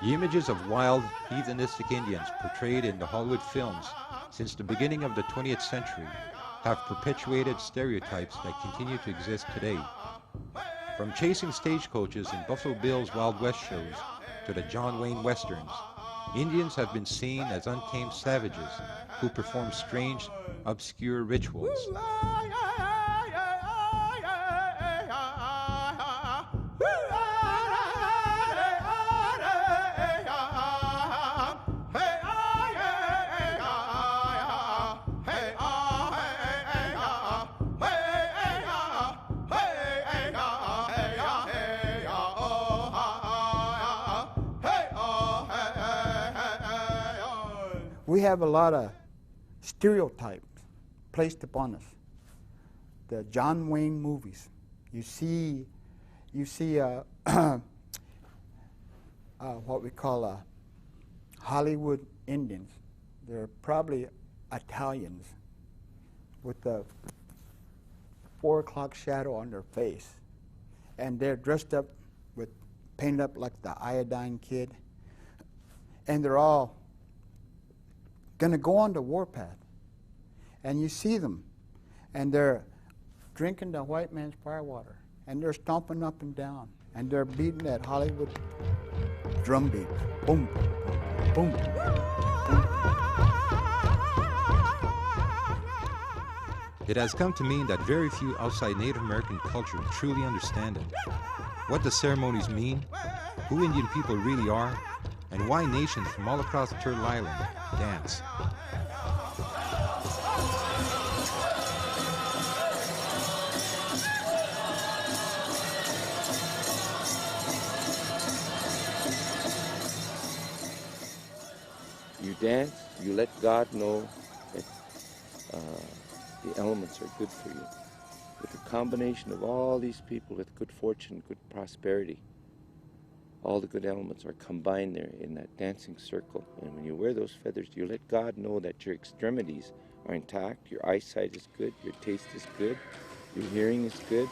The images of wild, heathenistic Indians portrayed in the Hollywood films since the beginning of the 20th century have perpetuated stereotypes that continue to exist today. From chasing stagecoaches in Buffalo Bill's Wild West shows to the John Wayne westerns, Indians have been seen as untamed savages who perform strange, obscure rituals. We have a lot of stereotypes placed upon us. The John Wayne movies. You see what we call Hollywood Indians. They're probably Italians with the 4 o'clock shadow on their face. And they're dressed up with, painted up like the Iodine Kid. And they're all going to go on the warpath. And you see them, and they're drinking the white man's firewater, and they're stomping up and down, and they're beating that Hollywood drum beat. Boom, boom, boom. It has come to mean that very few outside Native American culture truly understand it. What the ceremonies mean, who Indian people really are, and why nations from all across Turtle Island dance. You dance, you let God know that the elements are good for you. With a combination of all these people with good fortune, good prosperity, all the good elements are combined there in that dancing circle. And when you wear those feathers, you let God know that your extremities are intact, your eyesight is good, your taste is good, your hearing is good.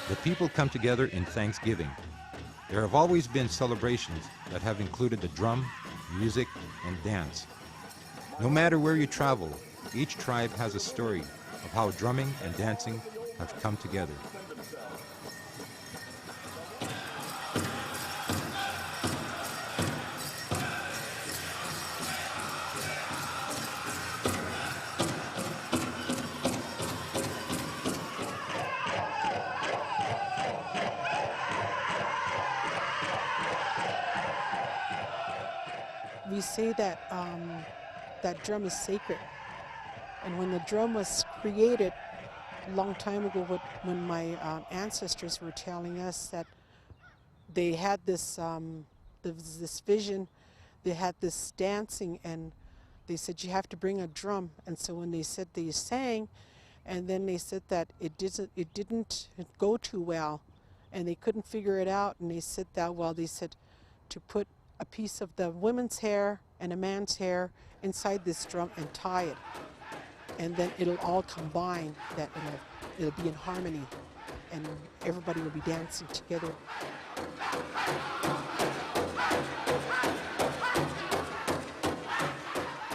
The people come together in thanksgiving. There have always been celebrations that have included the drum, music, and dance. No matter where you travel, each tribe has a story of how drumming and dancing have come together. We say that that drum is sacred. And when the drum was created a long time ago, when my ancestors were telling us that they had this vision, they had this dancing, and they said you have to bring a drum. And so when they said they sang, and then they said that it didn't go too well, and they couldn't figure it out, and they said that, well, they said to put a piece of the woman's hair and a man's hair inside this drum and tie it. And then it'll all combine, that it'll be in harmony, and everybody will be dancing together.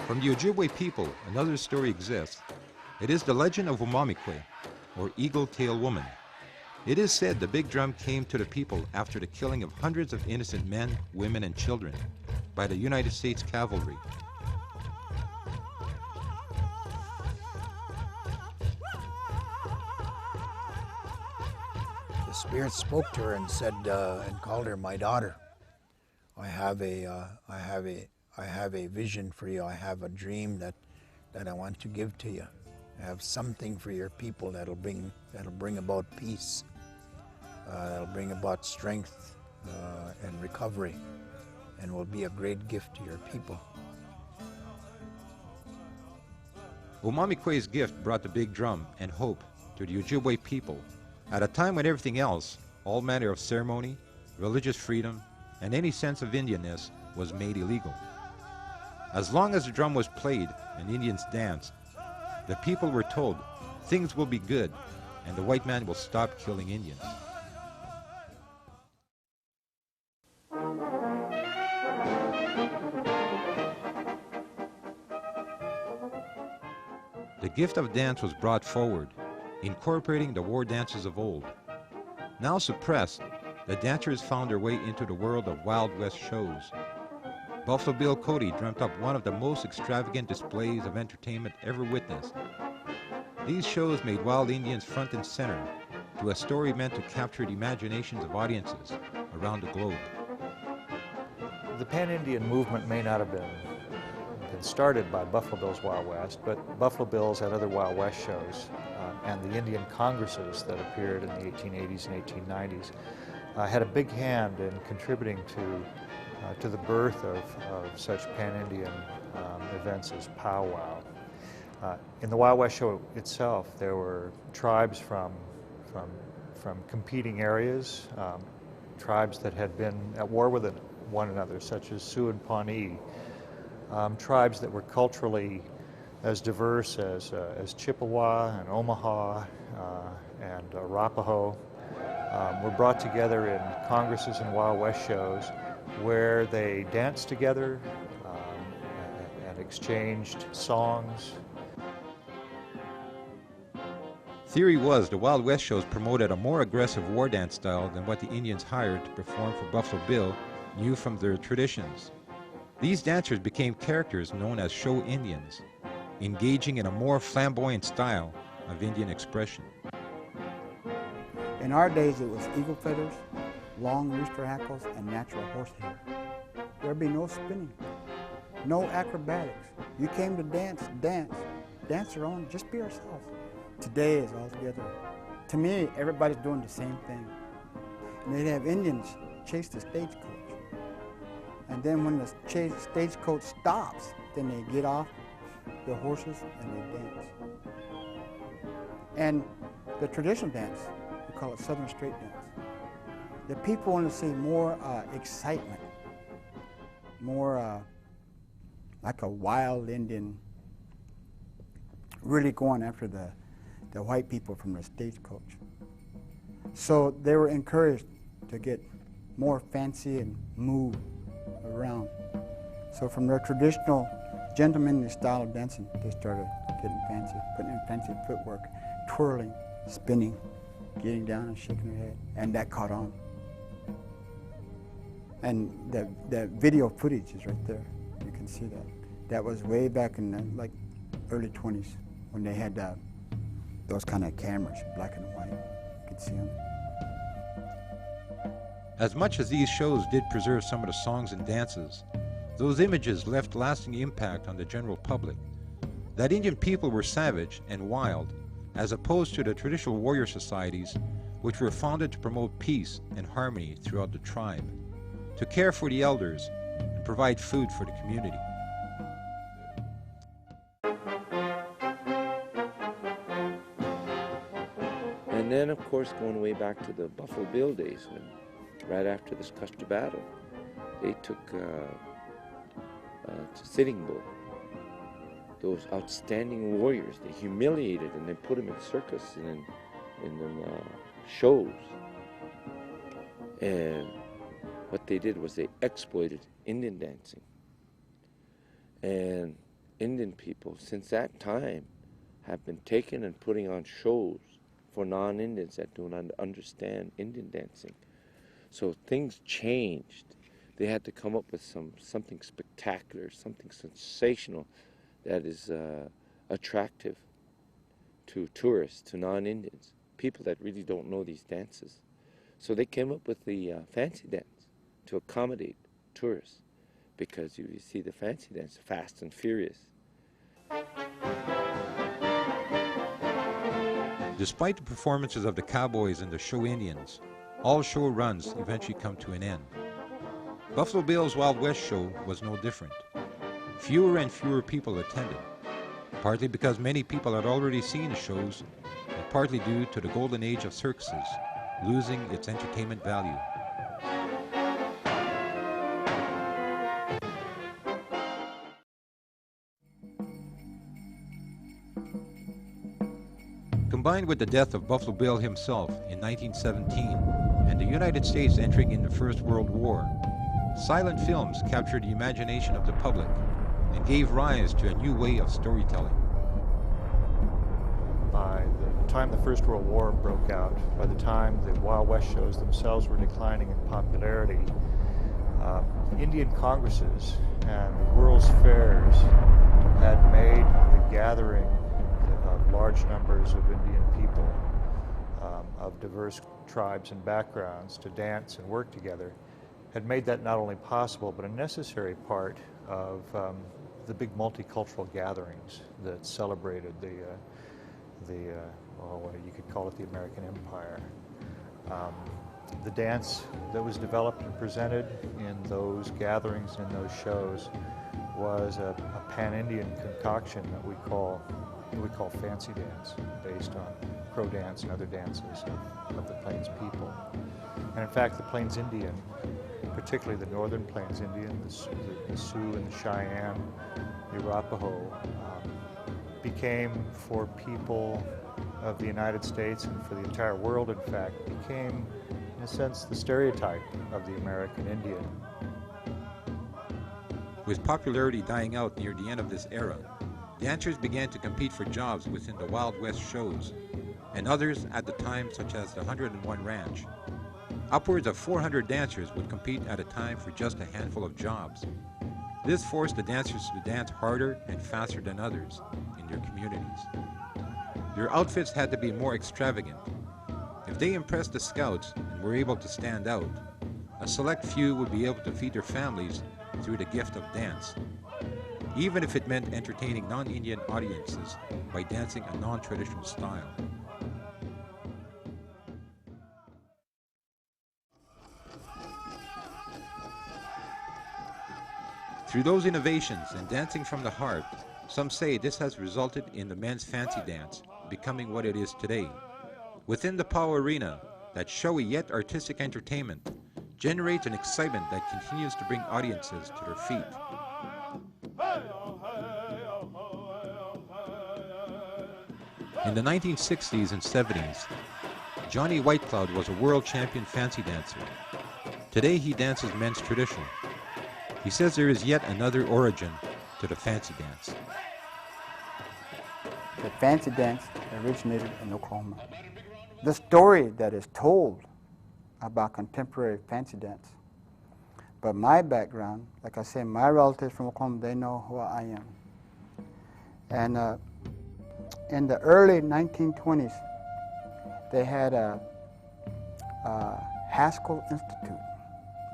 From the Ojibwe people, another story exists. It is the legend of Umamikwe, or Eagle-Tail Woman. It is said the big drum came to the people after the killing of hundreds of innocent men, women, and children by the United States cavalry. The spirit spoke to her and said, and called her my daughter. I have a vision for you. I have a dream that I want to give to you. I have something for your people that'll bring about peace. That'll bring about strength and recovery, and will be a great gift to your people. Umamikwe's gift brought the big drum and hope to the Ojibwe people at a time when everything else, all manner of ceremony, religious freedom, and any sense of Indianness was made illegal. As long as the drum was played and Indians danced, the people were told things will be good, and the white man will stop killing Indians. The gift of dance was brought forward, incorporating the war dances of old. Now suppressed, the dancers found their way into the world of Wild West shows. Buffalo Bill Cody dreamt up one of the most extravagant displays of entertainment ever witnessed. These shows made wild Indians front and center to a story meant to capture the imaginations of audiences around the globe. The Pan-Indian movement may not have been started by Buffalo Bill's Wild West, but Buffalo Bills had other Wild West shows, and the Indian congresses that appeared in the 1880s and 1890s had a big hand in contributing to the birth of such Pan-Indian events as powwow. In the Wild West show itself, there were tribes from competing areas, tribes that had been at war with one another, such as Sioux and Pawnee, tribes that were culturally as diverse as Chippewa and Omaha and Arapaho, were brought together in congresses and Wild West shows where they danced together and exchanged songs. Theory was the Wild West shows promoted a more aggressive war dance style than what the Indians hired to perform for Buffalo Bill knew from their traditions. These dancers became characters known as show Indians, engaging in a more flamboyant style of Indian expression. In our days, it was eagle feathers, long rooster hackles, and natural horsehair. There'd be no spinning, no acrobatics. You came to dance your own, just be yourself. Today is altogether, to me, everybody's doing the same thing. And they'd have Indians chase the stagecoach. And then when the stagecoach stops, then they get off the horses and they dance. And the traditional dance, we call it Southern Straight Dance. The people want to see more excitement, more like a wild Indian, really going after the white people from the stagecoach. So they were encouraged to get more fancy and move around. So from their traditional gentlemanly style of dancing, they started getting fancy, putting in fancy footwork, twirling, spinning, getting down and shaking their head, and that caught on. And the video footage is right there. You can see that. That was way back in the early 20s when they had those kind of cameras, black and white. You could see them. As much as these shows did preserve some of the songs and dances, those images left lasting impact on the general public. That Indian people were savage and wild, as opposed to the traditional warrior societies, which were founded to promote peace and harmony throughout the tribe, to care for the elders, and provide food for the community. And then, of course, going way back to the Buffalo Bill days, when right after this Custer battle, they took to Sitting Bull those outstanding warriors. They humiliated and they put them in circus and in shows. And what they did was they exploited Indian dancing. And Indian people, since that time, have been taking and putting on shows for non-Indians that do not understand Indian dancing. So things changed. They had to come up with something spectacular, something sensational that is attractive to tourists, to non-Indians, people that really don't know these dances. So they came up with the fancy dance to accommodate tourists, because you see the fancy dance, fast and furious. Despite the performances of the cowboys and the show Indians, all show runs eventually come to an end. Buffalo Bill's Wild West show was no different. Fewer and fewer people attended, partly because many people had already seen the shows, and partly due to the golden age of circuses losing its entertainment value. Combined with the death of Buffalo Bill himself in 1917 and the United States entering in the First World War, silent films captured the imagination of the public and gave rise to a new way of storytelling. By the time the First World War broke out, by the time the Wild West shows themselves were declining in popularity, Indian congresses and World's Fairs had made the gathering of large numbers of Indian people of diverse tribes and backgrounds to dance and work together, had made that not only possible but a necessary part of the big multicultural gatherings that celebrated well, you could call it the American Empire. The dance that was developed and presented in those gatherings and in those shows was a pan-Indian concoction that we call fancy dance, based on Crow dance and other dances of the Plains people. And in fact, the Plains Indian, particularly the Northern Plains Indian, the Sioux and the Cheyenne, the Arapaho, became, for people of the United States and for the entire world, in fact, became, in a sense, the stereotype of the American Indian. With popularity dying out near the end of this era, dancers began to compete for jobs within the Wild West shows, and others at the time, such as the 101 Ranch. Upwards of 400 dancers would compete at a time for just a handful of jobs. This forced the dancers to dance harder and faster than others in their communities. Their outfits had to be more extravagant. If they impressed the scouts and were able to stand out, a select few would be able to feed their families through the gift of dance, even if it meant entertaining non-Indian audiences by dancing a non-traditional style. Through those innovations and dancing from the heart, some say this has resulted in the men's fancy dance becoming what it is today. Within the Powwow arena, that showy yet artistic entertainment generates an excitement that continues to bring audiences to their feet. In the 1960s and 70s, Johnny Whitecloud was a world champion fancy dancer. Today he dances men's traditional. He says there is yet another origin to the fancy dance. The fancy dance originated in Oklahoma. The story that is told about contemporary fancy dance. But my background, like I said, my relatives from Oklahoma, they know who I am. And in the early 1920s, they had a Haskell Institute,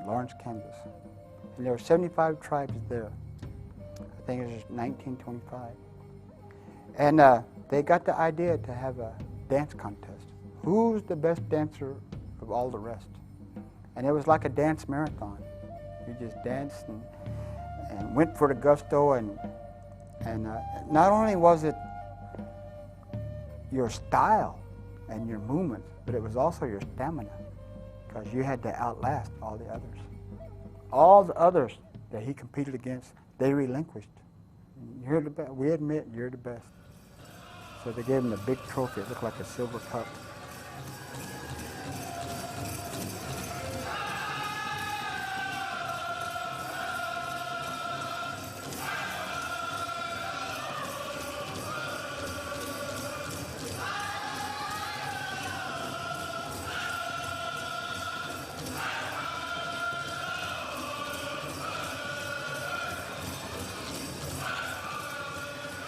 Lawrence, Kansas. And there were 75 tribes there. I think it was 1925. And they got the idea to have a dance contest. Who's the best dancer of all the rest? And it was like a dance marathon. You just danced and went for the gusto, and not only was it your style and your movements, but it was also your stamina, because you had to outlast all the others. All the others that he competed against, they relinquished. You're the best. We admit you're the best. So they gave him a big trophy. It looked like a silver cup.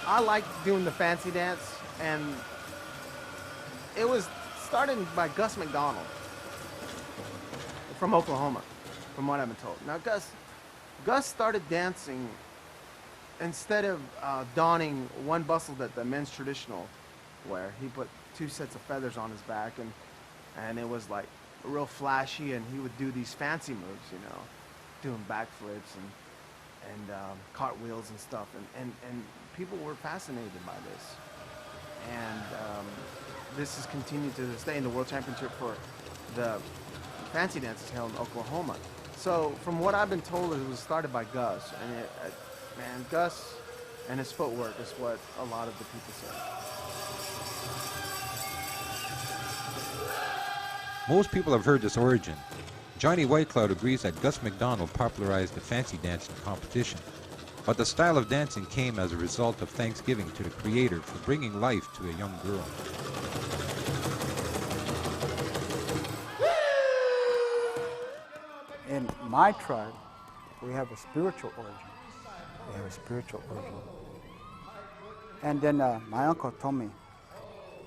I liked doing the fancy dance, and it was started by Gus McDonald from Oklahoma, from what I've been told. Now, Gus started dancing instead of donning one bustle that the men's traditional wear. He put 2 sets of feathers on his back, and it was like real flashy, and he would do these fancy moves, you know, doing backflips and cartwheels and stuff, and people were fascinated by this. And this has continued to this day, and the World Championship for the fancy dance is held in Oklahoma. So from what I've been told, it was started by Gus, and man, Gus and his footwork is what a lot of the people say. Most people have heard this origin. Johnny Whitecloud agrees that Gus McDonald popularized the fancy dancing competition, but the style of dancing came as a result of thanksgiving to the Creator for bringing life to a young girl. In my tribe, we have a spiritual origin. We have a spiritual origin. And then my uncle told me,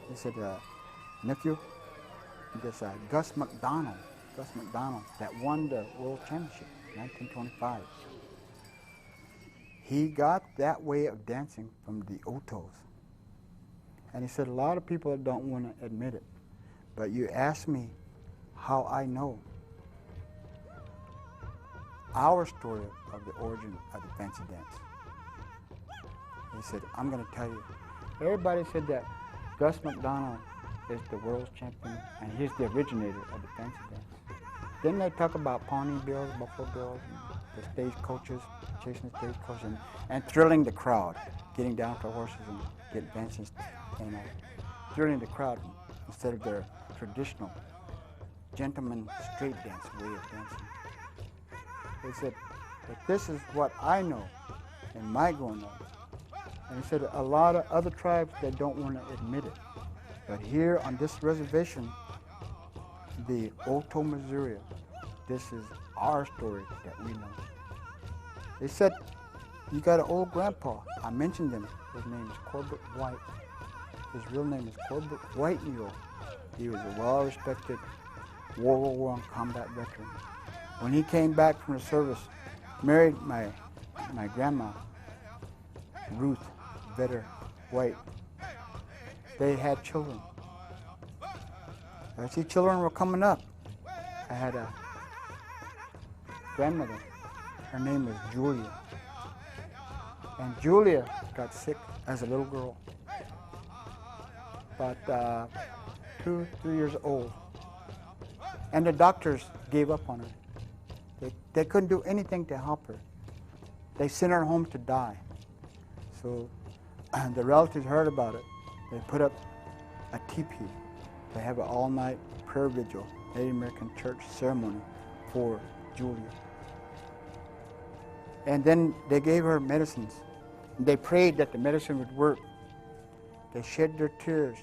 he said, nephew, this Gus McDonald, that won the world championship in 1925. He got that way of dancing from the Otos. And he said, a lot of people don't want to admit it, but you ask me how I know. Our story of the origin of the fancy dance. He said, I'm going to tell you. Everybody said that Gus McDonald is the world's champion and he's the originator of the fancy dance. Then they talk about Pawnee Bills, Buffalo Bills, and the stagecoaches, chasing the stagecoaches, and thrilling the crowd, getting down to horses and getting dancing, and thrilling the crowd instead of their traditional gentleman straight dance way of dancing. They said that this is what I know in my growing up. And he said a lot of other tribes, they don't want to admit it. But here on this reservation, the Oto, Missouri, this is our story that we know. They said, you got an old grandpa. I mentioned him. His name is Corbett White. His real name is Corbett White Mule. He was a well-respected World War I combat veteran. When he came back from the service, married my grandma, Ruth Vetter White. They had children. As these children were coming up, I had a grandmother. Her name was Julia. And Julia got sick as a little girl, about 2, 3 years old. And the doctors gave up on her. They couldn't do anything to help her. They sent her home to die. So the relatives heard about it. They put up a teepee. They have an all-night prayer vigil, Native American church ceremony for Julia. And then they gave her medicines. They prayed that the medicine would work. They shed their tears.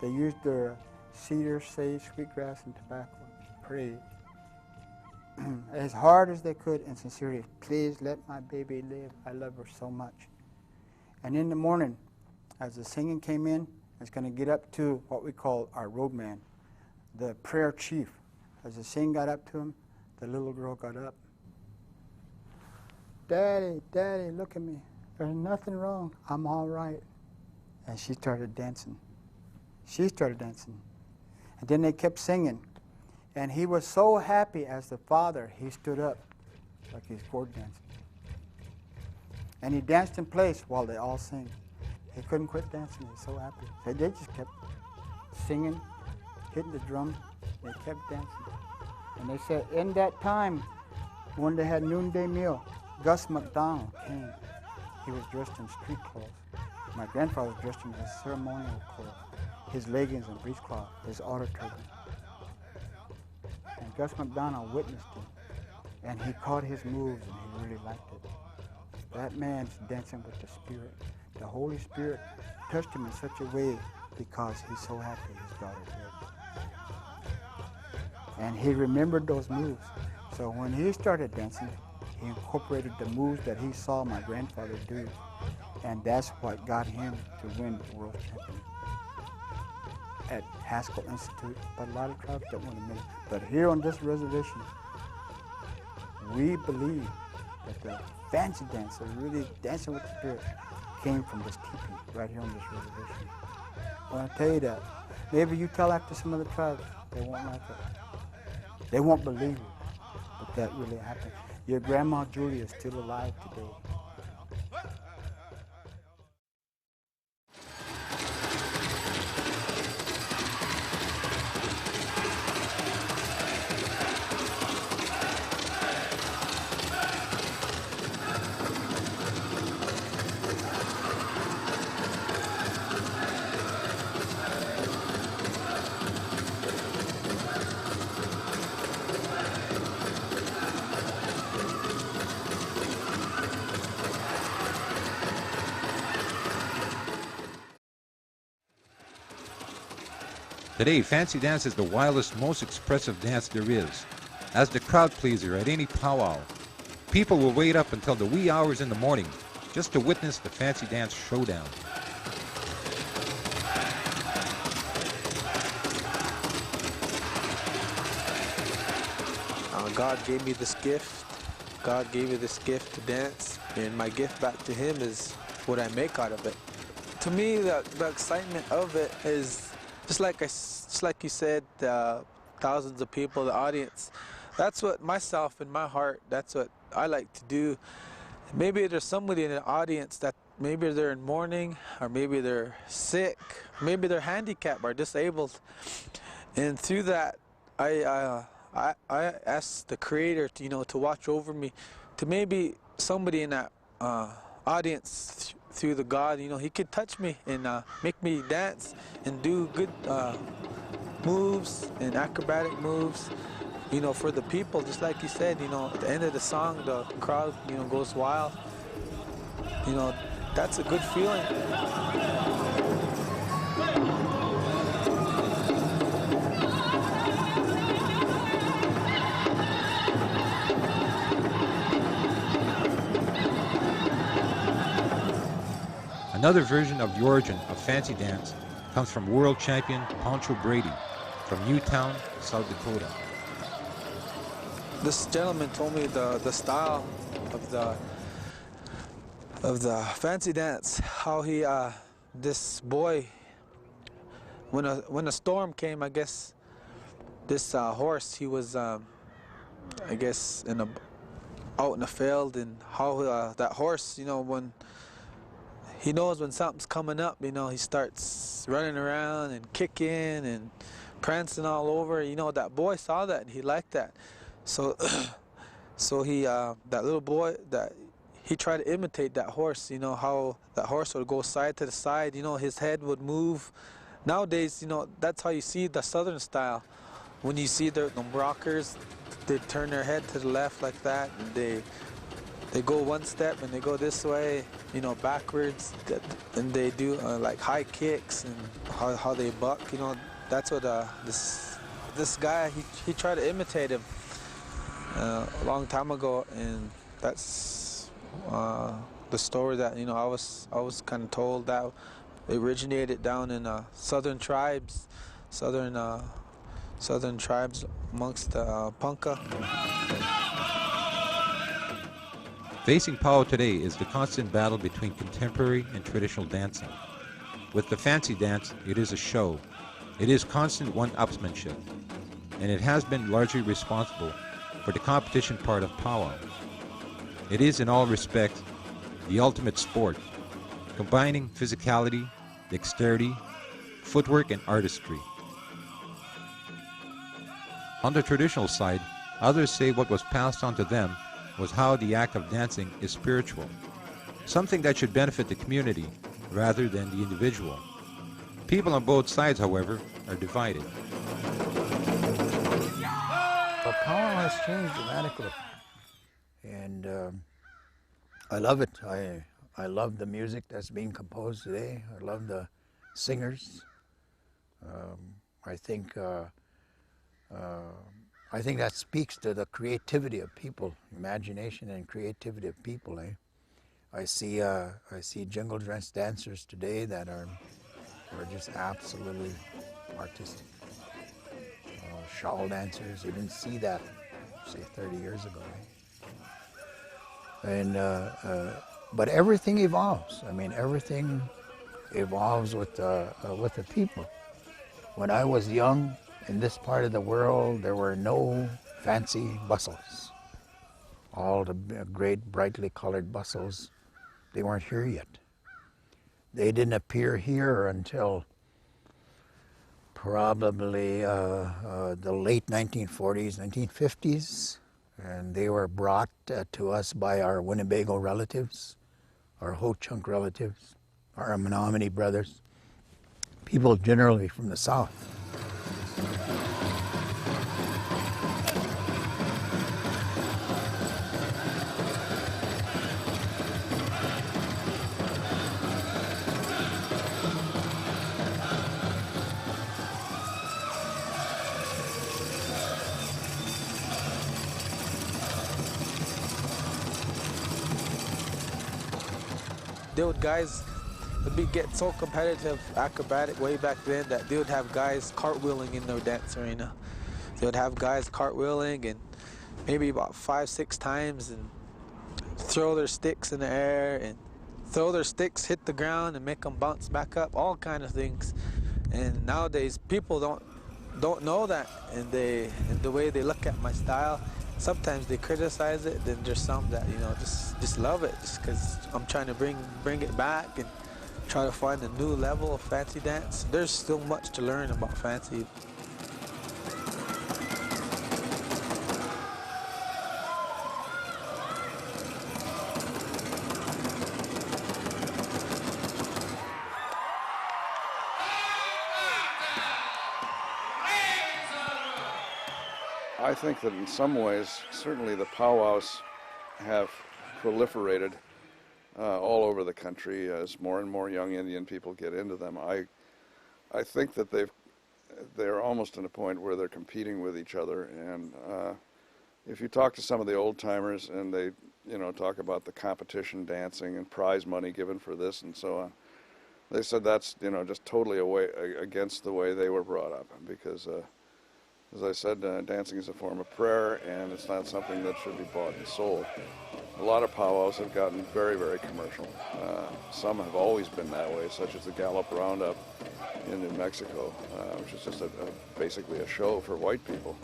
They used their cedar, sage, sweetgrass, and tobacco. Prayed as hard as they could in sincerity. Please let my baby live. I love her so much. And in the morning, as the singing came in, it's going to get up to what we call our roadman, the prayer chief. As the singing got up to him, the little girl got up. Daddy, Daddy, look at me. There's nothing wrong. I'm all right. And she started dancing. She started dancing. And then they kept singing. And he was so happy as the father, he stood up like he's court dancing. And he danced in place while they all sing. He couldn't quit dancing. He was so happy. So they just kept singing, hitting the drum. They kept dancing. And they said in that time, when they had noonday meal, Gus McDonald came. He was dressed in street clothes. My grandfather was dressed in his ceremonial clothes, his leggings and breechcloth, his outer turban. And Gus McDonald witnessed him, and he caught his moves, and he really liked it. That man's dancing with the Spirit. The Holy Spirit touched him in such a way because he's so happy his daughter lived. And he remembered those moves. So when he started dancing, he incorporated the moves that he saw my grandfather do. And that's what got him to win the world champion at Haskell Institute. But a lot of tribes don't want to admit it. But here on this reservation, we believe that the fancy dancer, really dancing with the Spirit, came from this teepee right here on this reservation. I want to tell you that. Maybe you tell that to some other tribes, they won't like it. They won't believe it, but that really happened. Your grandma Julia is still alive today. Today, fancy dance is the wildest, most expressive dance there is. As the crowd pleaser at any powwow, people will wait up until the wee hours in the morning just to witness the fancy dance showdown. God gave me this gift. God gave me this gift to dance, and my gift back to Him is what I make out of it. To me, the excitement of it is just like you said, thousands of people, the audience. That's what myself in my heart. That's what I like to do. Maybe there's somebody in the audience that maybe they're in mourning, or maybe they're sick, maybe they're handicapped or disabled, and through that, I ask the Creator to, to watch over me, to maybe somebody in that audience through the God, He could touch me and make me dance and do good moves and acrobatic moves, for the people. Just like you said, at the end of the song, the crowd, goes wild. That's a good feeling. Another version of the origin of fancy dance comes from world champion Pancho Brady from Newtown, South Dakota. This gentleman told me the style of the fancy dance, how he this boy, when a storm came, I guess this horse, he was I guess out in the field, and how that horse, when he knows when something's coming up, he starts running around and kicking and prancing all over. That boy saw that and he liked that. So so he, that little boy, he tried to imitate that horse, how that horse would go side to the side, his head would move. Nowadays, that's how you see the Southern style. When you see the rockers, they turn their head to the left like that, and they go one step and they go this way, backwards, and they do like high kicks and how they buck. That's what this guy, he tried to imitate him a long time ago, and that's the story that I was kind of told that it originated down in southern tribes amongst the Punkah. Facing powwow today is the constant battle between contemporary and traditional dancing. With the fancy dance, it is a show. It is constant one-upsmanship, and it has been largely responsible for the competition part of powwow. It is in all respects the ultimate sport, combining physicality, dexterity, footwork, and artistry. On the traditional side, others say what was passed on to them was how the act of dancing is spiritual, something that should benefit the community rather than the individual. People on both sides, however, are divided. Well, powwow has changed dramatically, and I love it. I love the music that's being composed today. I love the singers. I think that speaks to the creativity of people, imagination and creativity of people. I see jingle dress dancers today that are just absolutely artistic. Shawl dancers, you didn't see that, say, 30 years ago. And but everything evolves. I mean, everything evolves with the people. When I was young, in this part of the world, there were no fancy bustles. All the great brightly colored bustles, they weren't here yet. They didn't appear here until probably the late 1940s, 1950s, and they were brought to us by our Winnebago relatives, our Ho-Chunk relatives, our Menominee brothers, people generally from the South. guys would get so competitive, acrobatic way back then that they would have guys cartwheeling in their dance arena. They would have guys cartwheeling and maybe about 5-6 times and throw their sticks in the air and throw their sticks, hit the ground and make them bounce back up, all kind of things. And nowadays people don't know that, and the way they look at my style, sometimes they criticize it. Then there's some that just love it, just because I'm trying to bring it back and try to find a new level of fancy dance. There's still much to learn about fancy. I think that in some ways, certainly the powwows have proliferated all over the country as more and more young Indian people get into them. I think that they're almost at a point where they're competing with each other. And if you talk to some of the old timers and they talk about the competition dancing and prize money given for this and so on, they said that's just totally against the way they were brought up, because as I said, dancing is a form of prayer, and it's not something that should be bought and sold. A lot of powwows have gotten very, very commercial. Some have always been that way, such as the Gallup Roundup in New Mexico, which is just basically a show for white people.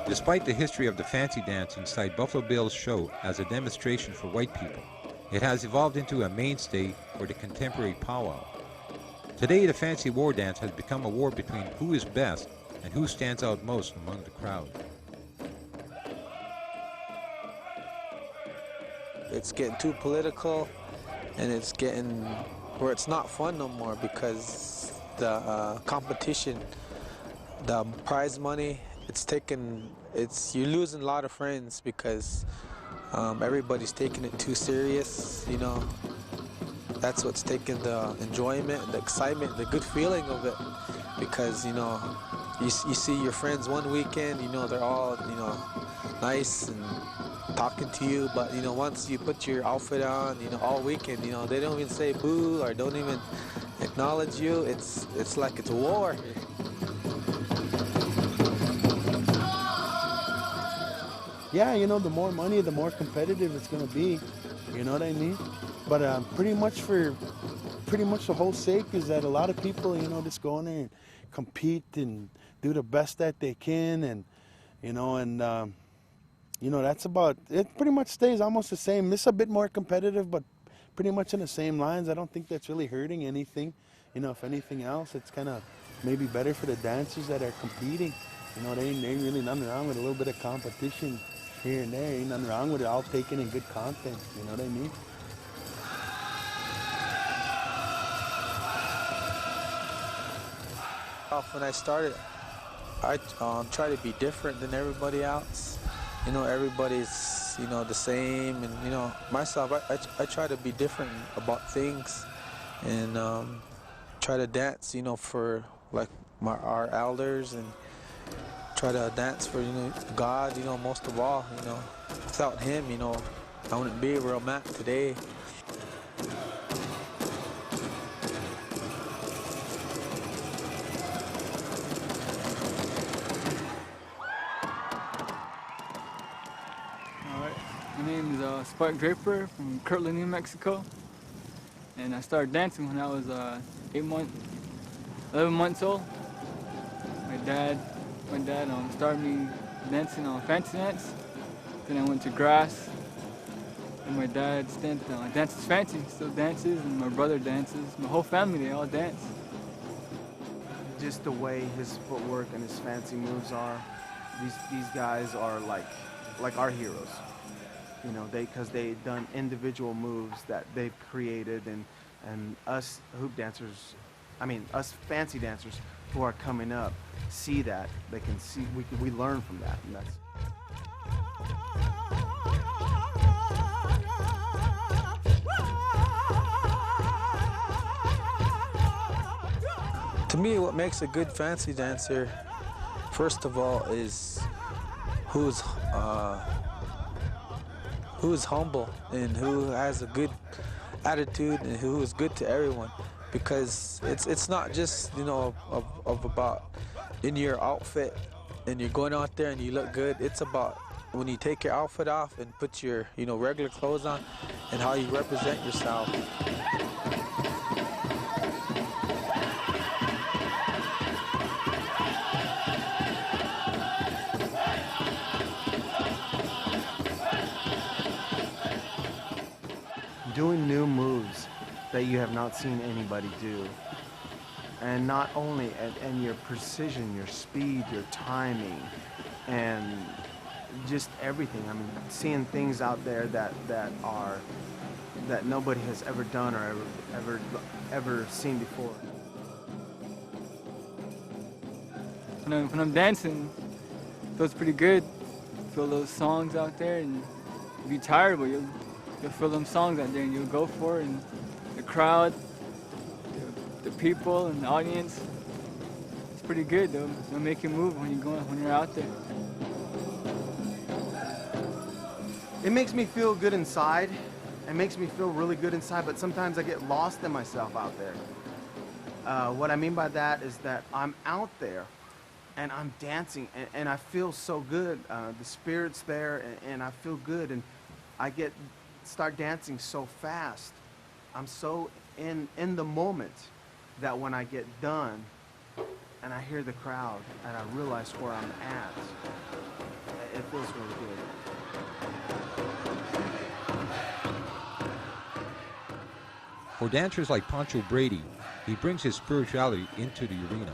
Despite the history of the fancy dance inside Buffalo Bill's show as a demonstration for white people, it has evolved into a mainstay for the contemporary powwow. Today, the fancy war dance has become a war between who is best and who stands out most among the crowd. It's getting too political, and it's getting where it's not fun no more, because the competition, the prize money, you're losing a lot of friends, because everybody's taking it too serious. That's what's taking the enjoyment, the excitement, the good feeling of it, because you see your friends one weekend, they're all nice and talking to you, but once you put your outfit on, all weekend, they don't even say boo or don't even acknowledge you. It's like it's a war. Yeah, the more money, the more competitive it's gonna be. You know what I mean? But pretty much the whole sake is that a lot of people, just go in there and compete and do the best that they can, and that's about it. Pretty much stays almost the same. It's a bit more competitive, but pretty much in the same lines. I don't think that's really hurting anything. If anything else, it's kind of maybe better for the dancers that are competing. There ain't really nothing wrong with a little bit of competition here and there. Ain't nothing wrong with it all taken in good content. You know what I mean? When I started, I try to be different than everybody else. Everybody's the same, and myself, I try to be different about things, and try to dance for like our elders and try to dance for, you know, God, you know, most of all, you know. Without him, you know, I wouldn't be where I'm at today. My name is Spark Draper from Kirtland, New Mexico, and I started dancing when I was 11 months old. My dad started me dancing on fancy dance. Then I went to grass, and my dad dances fancy, still dances, and my brother dances. My whole family, they all dance. Just the way his footwork and his fancy moves are, these guys are like our heroes. You know, because they've done individual moves that they've created, and us hoop dancers, I mean us fancy dancers who are coming up, see that. They can see, we learn from that, and that's. To me, what makes a good fancy dancer, first of all, is who's humble and who has a good attitude and who is good to everyone, because it's not just, you know, of about in your outfit and you're going out there and you look good. It's about when you take your outfit off and put your, you know, regular clothes on and how you represent yourself. Doing new moves that you have not seen anybody do. And not only, and your precision, your speed, your timing, and just everything. I mean, seeing things out there that nobody has ever done or ever seen before. When I'm dancing, it feels pretty good. Feel those songs out there, and you'll be tired, but you'll feel them songs out there, and you'll go for it. And the crowd, the people, and the audience, it's pretty good. They'll make you move when you're out there. It makes me feel good inside. It makes me feel really good inside, but sometimes I get lost in myself out there. What I mean by that is that I'm out there and I'm dancing and I feel so good. The spirit's there and I feel good, and I start dancing so fast. I'm so in the moment that when I get done and I hear the crowd and I realize where I'm at, it feels really good. For dancers like Pancho Brady, he brings his spirituality into the arena.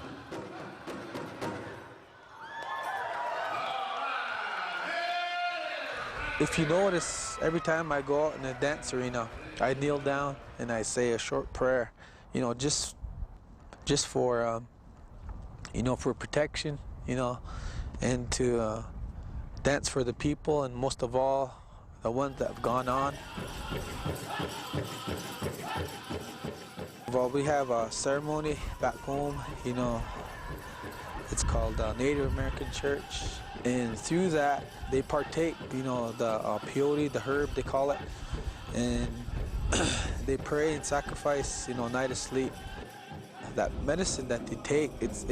If you notice, every time I go out in a dance arena, I kneel down and I say a short prayer, you know, just for, you know, for protection, you know, and to dance for the people, and most of all, the ones that have gone on. Well, we have a ceremony back home, you know, it's called Native American Church, and through that they partake, you know, the peyote, the herb they call it, and they pray and sacrifice, you know, night of sleep. That medicine that they take, it's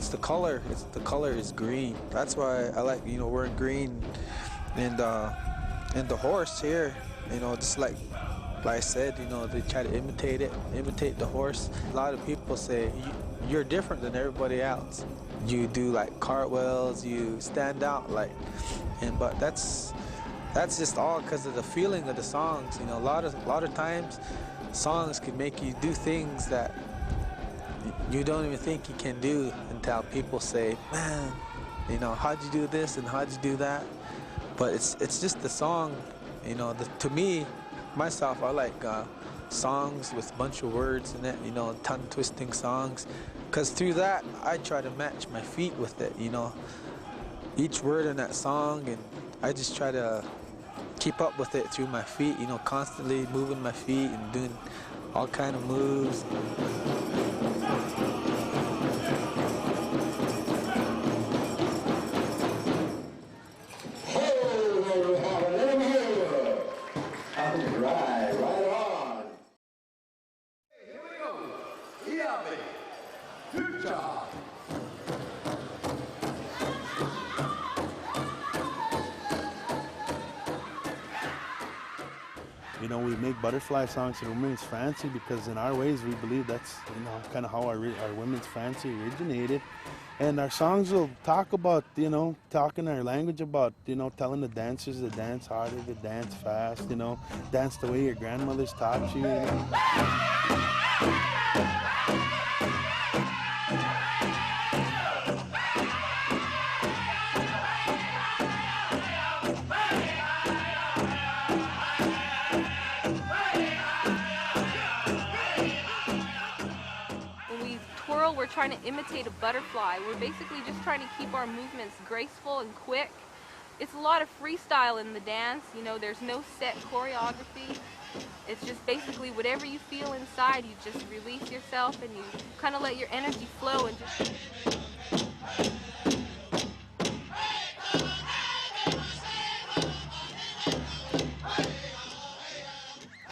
the color. The color is green. That's why I like, you know, wearing green, and the horse here, you know, just like I said, you know, they try to imitate the horse. A lot of people say, you're different than everybody else. You do like cartwheels, you stand out like, but that's just all because of the feeling of the songs. You know, a lot of times, songs can make you do things that you don't even think you can do until people say, man, you know, how'd you do this and how'd you do that? But it's just the song, you know. To me, myself, I like songs with a bunch of words in it, you know, tongue-twisting songs, because through that, I try to match my feet with it, you know, each word in that song, and I just try to keep up with it through my feet, you know, constantly moving my feet and doing all kind of moves. You know, we make butterfly songs for women's fancy because in our ways we believe that's, you know, kind of how our women's fancy originated. And our songs will talk about, you know, talking our language about, you know, telling the dancers to dance harder, to dance fast, you know, dance the way your grandmothers taught you. You know? We're trying to imitate a butterfly. We're basically just trying to keep our movements graceful and quick. It's a lot of freestyle in the dance, you know, there's no set choreography. It's just basically whatever you feel inside, you just release yourself and you kind of let your energy flow and just...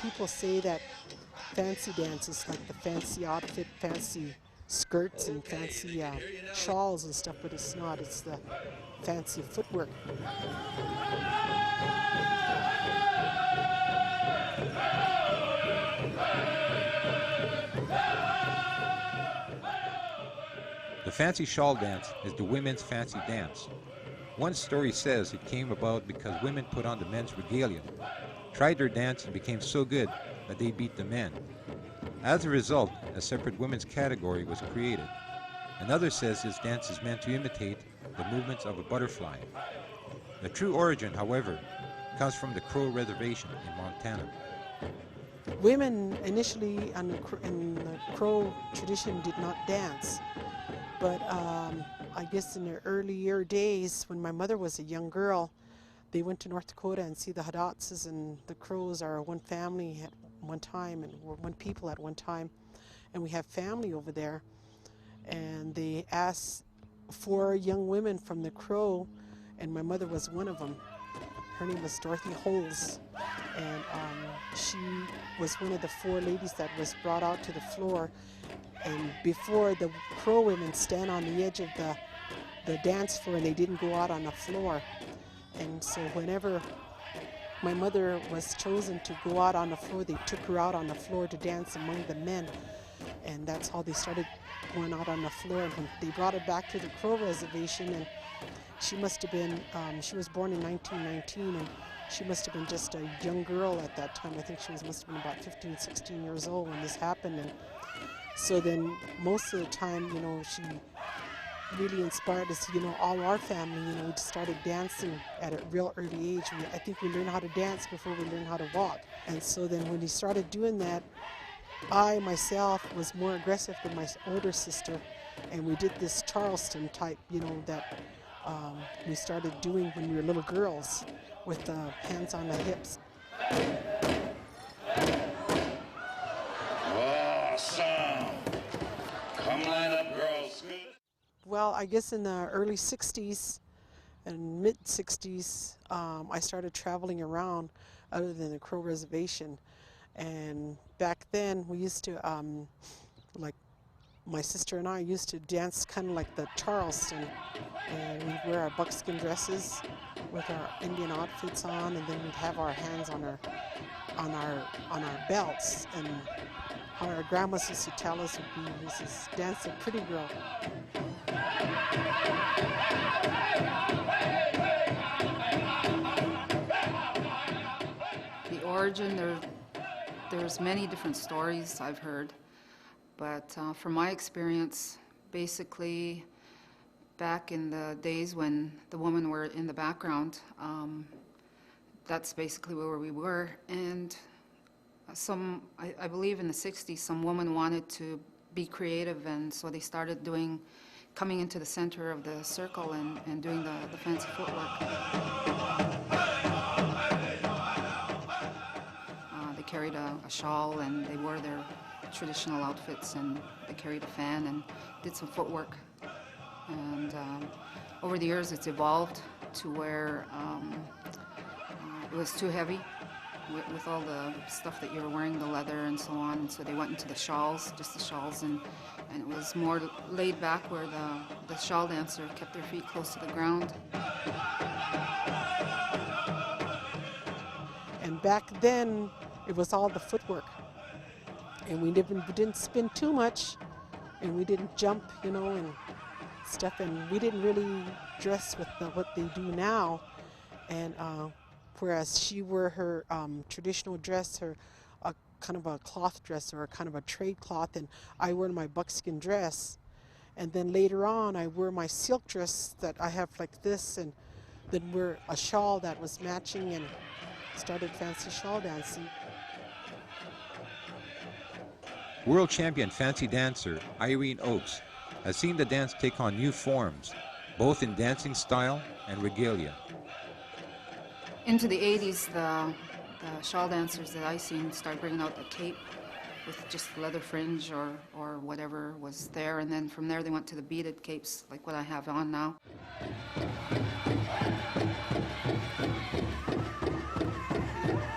People say that fancy dances, like the fancy outfit, fancy skirts and fancy shawls and stuff, but it's not. It's the fancy footwork. The fancy shawl dance is the women's fancy dance. One story says it came about because women put on the men's regalia, tried their dance and became so good that they beat the men. As a result, a separate women's category was created. Another says this dance is meant to imitate the movements of a butterfly. The true origin, however, comes from the Crow Reservation in Montana. Women initially in the Crow tradition did not dance, but I guess in the earlier days when my mother was a young girl, they went to North Dakota and see the Hadatses, and the Crows are one family at one time and were one people at one time, and we have family over there, and they asked 4 young women from the Crow, and my mother was one of them. Her name was Dorothy Holes, and she was one of the 4 ladies that was brought out to the floor, and before the Crow women stand on the edge of the dance floor and they didn't go out on the floor. And so whenever my mother was chosen to go out on the floor, they took her out on the floor to dance among the men. And that's how they started going out on the floor. And when they brought her back to the Crow Reservation, and she must have been, she was born in 1919, and she must have been just a young girl at that time. I think she must have been about 15, 16 years old when this happened. And so then most of the time, you know, she really inspired us, you know, all our family, you know, we started dancing at a real early age. I think we learned how to dance before we learned how to walk. And so then when we started doing that, I myself was more aggressive than my older sister, and we did this Charleston type, you know, that we started doing when we were little girls with hands on the hips. Awesome! Come line up, girls. Well, I guess in the early 60s and mid-60s, I started traveling around other than the Crow Reservation. And back then, we used to, like, my sister and I used to dance kind of like the Charleston. And we'd wear our buckskin dresses with our Indian outfits on, and then we'd have our hands on our belts. And how our grandmas used to tell us would be, this is dance a pretty girl. The origin, there's many different stories I've heard, but from my experience, basically back in the days when the women were in the background, that's basically where we were. And I believe in the 60s, some women wanted to be creative, and so they started coming into the center of the circle and doing the fancy footwork. They carried a shawl, and they wore their traditional outfits, and they carried a fan and did some footwork. And over the years, it's evolved to where it was too heavy with all the stuff that you were wearing, the leather and so on. And so they went into the shawls, just the shawls, and it was more laid back where the shawl dancer kept their feet close to the ground. And back then, it was all the footwork. And we didn't spin too much, and we didn't jump, and stuff, and we didn't really dress with what they do now. And whereas she wore her traditional dress, her kind of a cloth dress or a kind of a trade cloth, and I wore my buckskin dress. And then later on, I wore my silk dress that I have like this, and then wear a shawl that was matching, and started fancy shawl dancing. World champion fancy dancer Irene Oakes has seen the dance take on new forms, both in dancing style and regalia. Into the 80s, the shawl dancers that I seen started bringing out the cape with just leather fringe or whatever was there, and then from there they went to the beaded capes like what I have on now.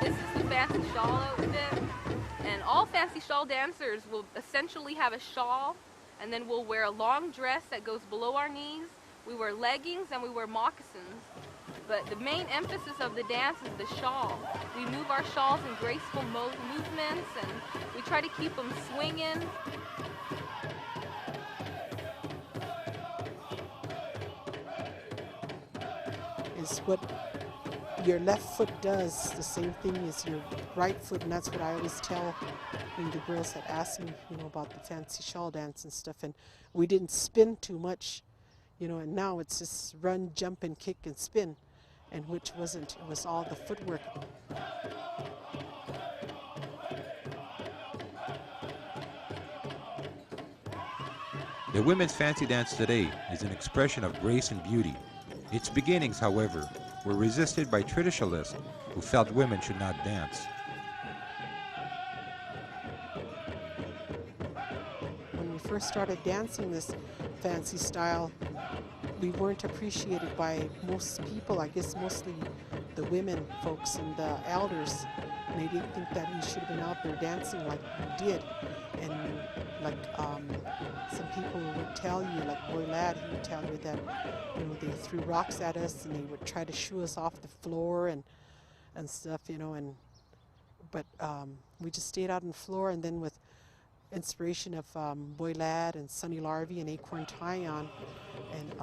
This is the fancy shawl outfit, and all fancy shawl dancers will essentially have a shawl, and then we'll wear a long dress that goes below our knees. We wear leggings and we wear moccasins. But the main emphasis of the dance is the shawl. We move our shawls in graceful movements, and we try to keep them swinging. Is what your left foot does the same thing as your right foot, and that's what I always tell the girls that ask me, about the fancy shawl dance and stuff. And we didn't spin too much, and now it's just run, jump, and kick and spin, and which wasn't. It was all the footwork. The women's fancy dance today is an expression of grace and beauty. Its beginnings, however, were resisted by traditionalists who felt women should not dance. When we first started dancing this fancy style, we weren't appreciated by most people, I guess mostly the women folks and the elders. And they didn't think that we should have been out there dancing like we did. And like some people would tell you, like Boy Lad, he would tell you that they threw rocks at us and they would try to shoo us off the floor and stuff, but we just stayed out on the floor, and then with inspiration of Boy Lad and Sonny Larvey and Acorn Tyon, and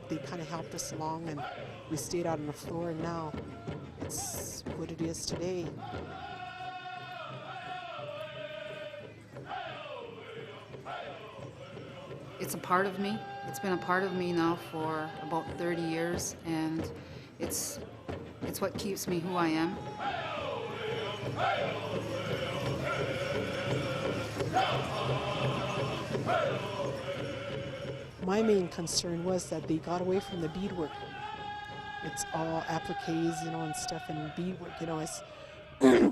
they kind of helped us along, and we stayed out on the floor, and now it's what it is today. It's a part of me. It's been a part of me now for about 30 years, and it's what keeps me who I am. My main concern was that they got away from the beadwork. It's all appliques, and stuff, and beadwork,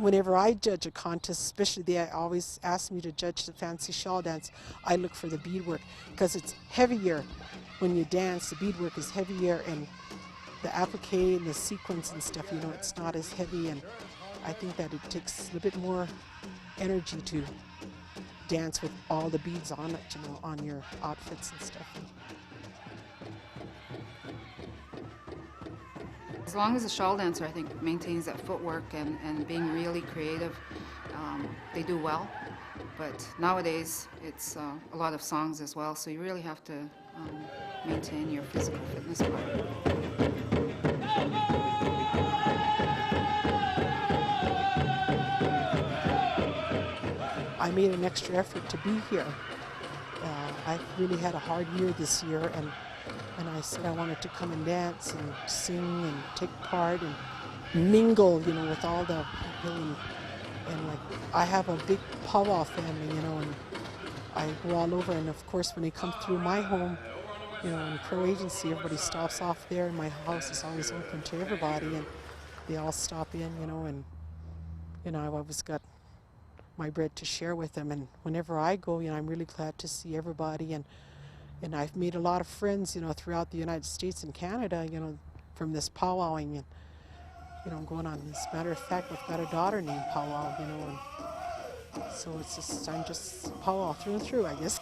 whenever I judge a contest, especially they always ask me to judge the fancy shawl dance, I look for the beadwork because it's heavier when you dance. The beadwork is heavier, and the applique and the sequins and stuff, it's not as heavy, and I think that it takes a little bit more energy to dance with all the beads on it, on your outfits and stuff. As long as a shawl dancer, I think, maintains that footwork and being really creative, they do well. But nowadays, it's a lot of songs as well, so you really have to maintain your physical fitness part. I made an extra effort to be here. I really had a hard year this year, and I said I wanted to come and dance and sing and take part and mingle, with all the people. And like, I have a big powwow family, and I go all over. And of course, when they come through my home, in Pro Agency, everybody stops off there, and my house is always open to everybody, and they all stop in, and I've always got my bread to share with them. And whenever I go, I'm really glad to see everybody, and I've made a lot of friends, throughout the United States and Canada, from this powwowing, and going on. As a matter of fact, I've got a daughter named Powwow, and so I'm just powwow through and through, I guess.